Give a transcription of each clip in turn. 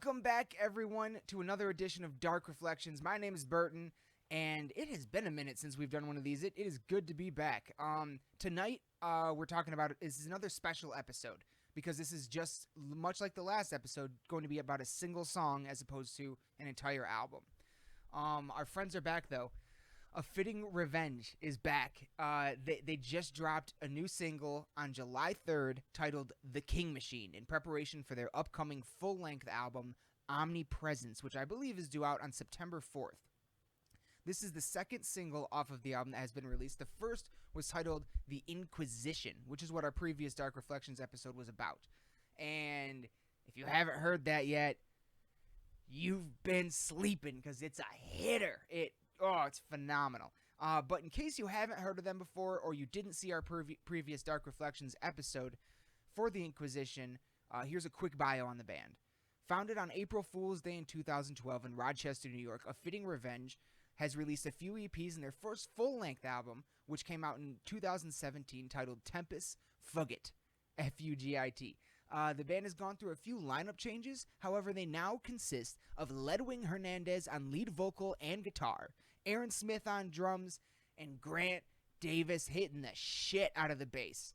Welcome back, everyone, to another edition of Dark Reflections. My name is Burton, and it has been a minute since we've done one of these. It is good to be back. Tonight, we're talking about this is another special episode because this is just much like the last episode, going to be about a single song as opposed to an entire album. Our friends are back though. A Fitting Revenge is back. They just dropped a new single on July 3rd titled The Kingmachine in preparation for their upcoming full-length album, Omnipresence, which I believe is due out on September 4th. This is the second single off of the album that has been released. The first was titled The Inquisition, which is what our previous Dark Reflections episode was about. And if you haven't heard that yet, you've been sleeping because it's a hitter. It's phenomenal. But in case you haven't heard of them before or you didn't see our previous Dark Reflections episode for The Inquisition, here's a quick bio on the band. Founded on April Fool's Day in 2012 in Rochester, New York, A Fitting Revenge has released a few EPs in their first full-length album, which came out in 2017, titled Tempest Fugit, F-U-G-I-T. The band has gone through a few lineup changes. However, they now consist of Ledwing Hernandez on lead vocal and guitar, Aaron Smith on drums, and Grant Davis hitting the shit out of the bass.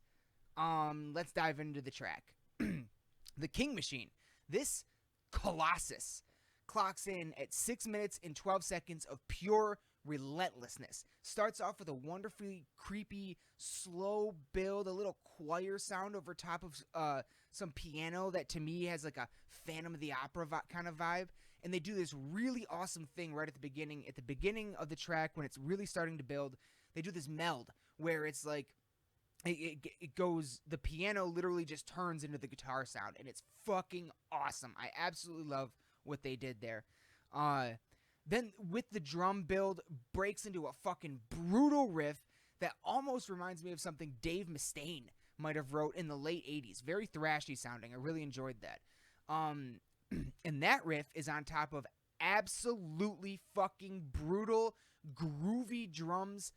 Let's dive into the track. The Kingmachine. This colossus clocks in at 6 minutes and 12 seconds of pure relentlessness. Starts off with a wonderfully creepy, slow build, a little choir sound over top of some piano that to me has like a Phantom of the Opera kind of vibe. And they do this really awesome thing right at the beginning. At the beginning of the track, when it's really starting to build, they do this meld where it's like it goes, the piano literally just turns into the guitar sound, and it's fucking awesome. I absolutely love what they did there. Then with the drum build, breaks into a fucking brutal riff that almost reminds me of something Dave Mustaine might have wrote in the late 80s. Very thrashy sounding. I really enjoyed that. And that riff is on top of absolutely fucking brutal, groovy drums,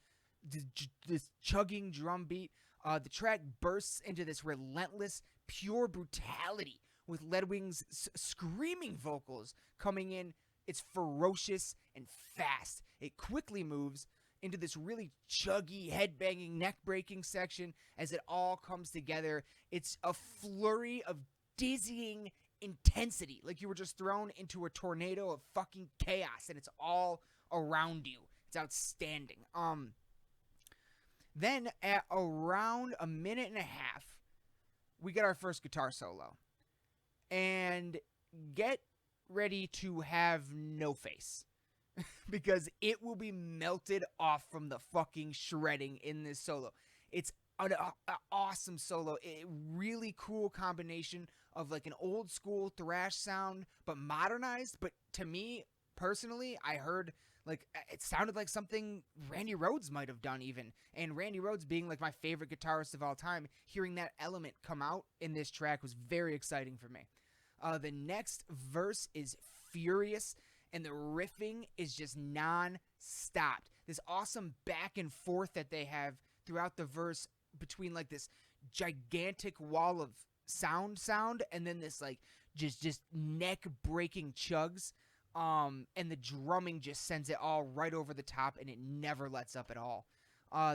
this chugging drum beat. The track bursts into this relentless, pure brutality with Ledwing's screaming vocals coming in. It's ferocious and fast. It quickly moves into this really chuggy, head-banging, neck-breaking section as it all comes together. It's a flurry of dizzying intensity, like you were just thrown into a tornado of fucking chaos, and it's all around you. It's outstanding. Then at around a minute and a half, we get our first guitar solo. And get ready to have no face. Because it will be melted off from the fucking shredding in this solo. It's an awesome solo. A really cool combination of like an old school thrash sound, but modernized. But to me, personally, I heard like it sounded like something Randy Rhoads might have done even. And Randy Rhoads being like my favorite guitarist of all time, hearing that element come out in this track was very exciting for me. The next verse is furious, and the riffing is just non-stop. This awesome back and forth that they have throughout the verse between like this gigantic wall of sound and then this like just neck-breaking chugs. And the drumming just sends it all right over the top, and it never lets up at all.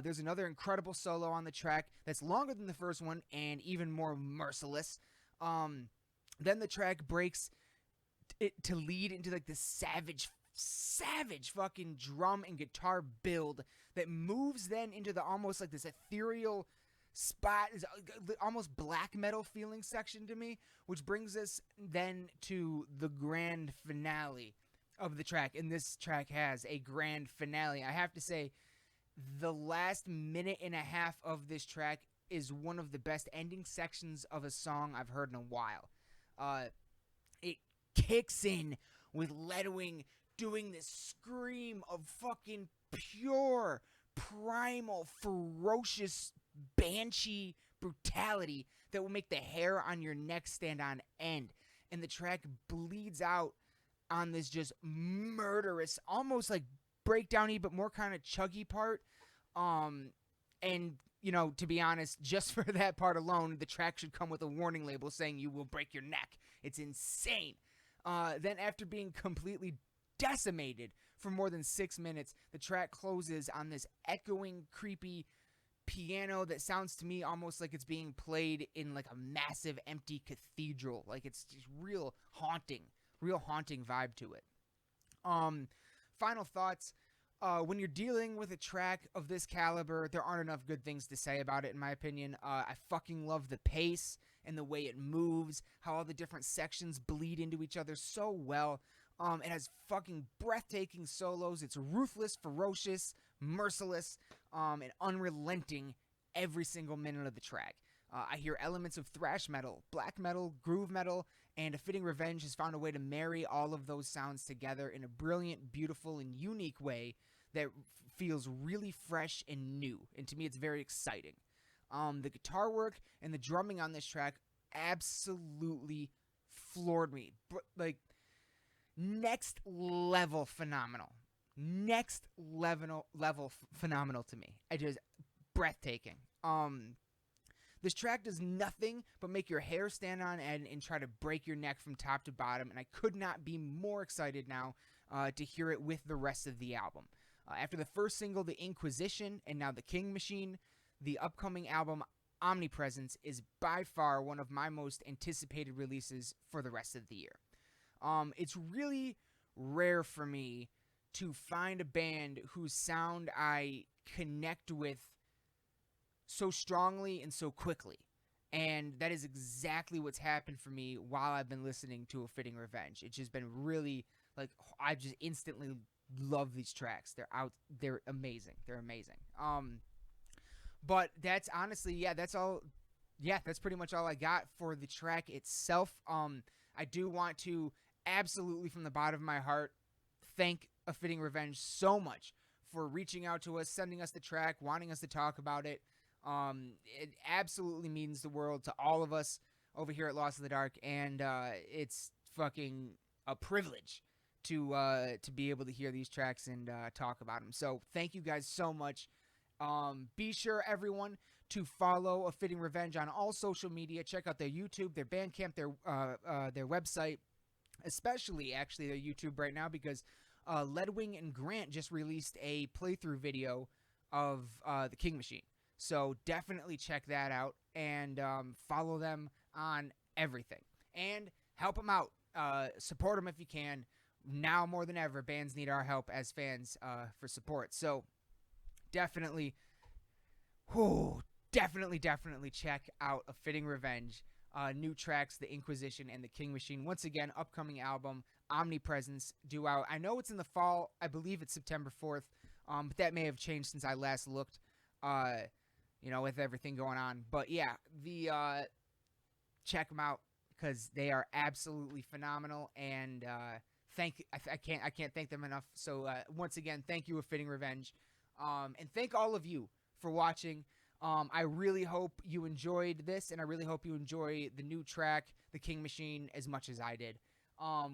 There's another incredible solo on the track that's longer than the first one and even more merciless. Then the track breaks to lead into like this savage fucking drum and guitar build that moves then into the almost like this ethereal spot, is almost black metal feeling section to me, which brings us then to the grand finale of the track. And this track has a grand finale. I have to say, the last minute and a half of this track is one of the best ending sections of a song I've heard in a while. It kicks in with Ledwing doing this scream of fucking pure, primal, ferocious, banshee brutality that will make the hair on your neck stand on end. And the track bleeds out on this just murderous, almost like breakdowny, but more kind of chuggy part. And, you know, to be honest, just for that part alone, the track should come with a warning label saying you will break your neck. It's insane. Then after being completely decimated for more than 6 minutes, the track closes on this echoing, creepy piano that sounds to me almost like it's being played in like a massive empty cathedral. Like it's just real haunting vibe to it. Final thoughts. When you're dealing with a track of this caliber, there aren't enough good things to say about it, in my opinion. I fucking love the pace and the way it moves, how all the different sections bleed into each other so well. It has fucking breathtaking solos. It's ruthless, ferocious, merciless, and unrelenting every single minute of the track. I hear elements of thrash metal, black metal, groove metal, and A Fitting Revenge has found a way to marry all of those sounds together in a brilliant, beautiful, and unique way that feels really fresh and new. And to me, it's very exciting. The guitar work and the drumming on this track absolutely floored me. Like, next level phenomenal. Next level phenomenal to me. It is breathtaking. This track does nothing but make your hair stand on end and try to break your neck from top to bottom, and I could not be more excited now to hear it with the rest of the album. After the first single, The Inquisition, and now The Kingmachine, the upcoming album, Omnipresence, is by far one of my most anticipated releases for the rest of the year. It's really rare for me to find a band whose sound I connect with so strongly and so quickly. And that is exactly what's happened for me while I've been listening to A Fitting Revenge. It's just been really, like, I just instantly love these tracks. They're amazing. They're amazing. But that's honestly, that's all. Yeah, that's pretty much all I got for the track itself. I do want to absolutely, from the bottom of my heart, thank A Fitting Revenge so much for reaching out to us, sending us the track, wanting us to talk about it. It absolutely means the world to all of us over here at Lost in the Dark, and it's fucking a privilege to be able to hear these tracks and talk about them. So thank you guys so much. Be sure, everyone, to follow A Fitting Revenge on all social media. Check out their YouTube, their Bandcamp, their website, especially actually their YouTube right now, because Ledwing and Grant just released a playthrough video of the Kingmachine. So definitely check that out and follow them on everything. And help them out. Support them if you can. Now more than ever, bands need our help as fans for support. So definitely check out A Fitting Revenge. New tracks, The Inquisition and The Kingmachine. Once again, upcoming album, Omnipresence, due out. I know it's in the fall. I believe it's September 4th. But that may have changed since I last looked. With everything going on. But yeah, check them out because they are absolutely phenomenal, and I can't thank them enough. So once again, thank you, A Fitting Revenge, and thank all of you for watching. I really hope you enjoyed this, and I really hope you enjoy the new track, The Kingmachine, as much as I did.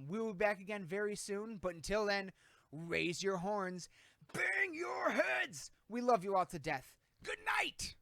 We'll be back again very soon, but until then, raise your horns, bang your heads. We love you all to death. Good night!